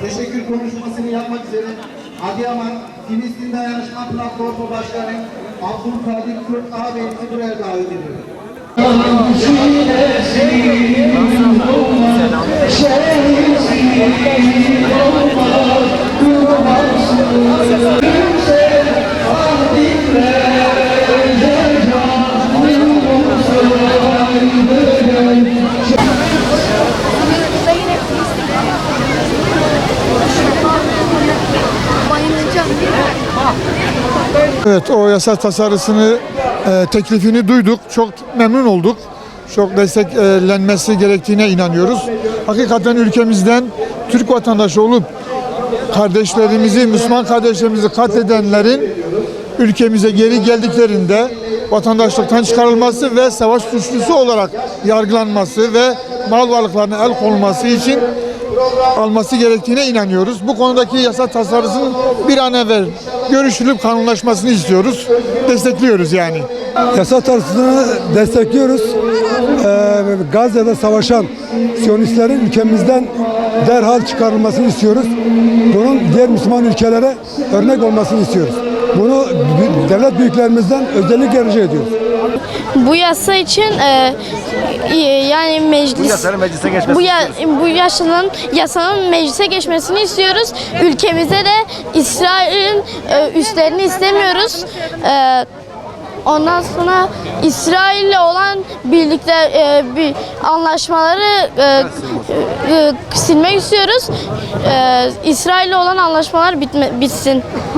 teşekkür konuşmasını yapmak üzere Adıyaman Filistin Dayanışma Platformu Başkanı Abdülkadir Kürt ağabeyimizi buraya davet ediyoruz. Evet, o yasa tasarısını, teklifini duyduk. Çok memnun olduk. Çok desteklenmesi gerektiğine inanıyoruz. Hakikaten ülkemizden Türk vatandaşı olup kardeşlerimizi, Müslüman kardeşlerimizi katledenlerin ülkemize geri geldiklerinde vatandaşlıktan çıkarılması ve savaş suçlusu olarak yargılanması ve mal varlıklarına el konulması için alması gerektiğine inanıyoruz. Bu konudaki yasa tasarısının bir an evvel görüşülüp kanunlaşmasını istiyoruz. Destekliyoruz yani. Yasa tasarısını destekliyoruz. Gazze'de savaşan Siyonistlerin ülkemizden derhal çıkarılmasını istiyoruz. Bunun diğer Müslüman ülkelere örnek olmasını istiyoruz. Bunu devlet büyüklerimizden özellikle rica ediyoruz. Bu yasa için yani meclis, bu yasanın meclise geçmesini yasanın meclise geçmesini istiyoruz. Ülkemize de İsrail'in üslerini istemiyoruz. Ondan sonra İsrail'le olan birlikte bir anlaşmaları silmek istiyoruz. İsrail'le olan anlaşmalar bitsin.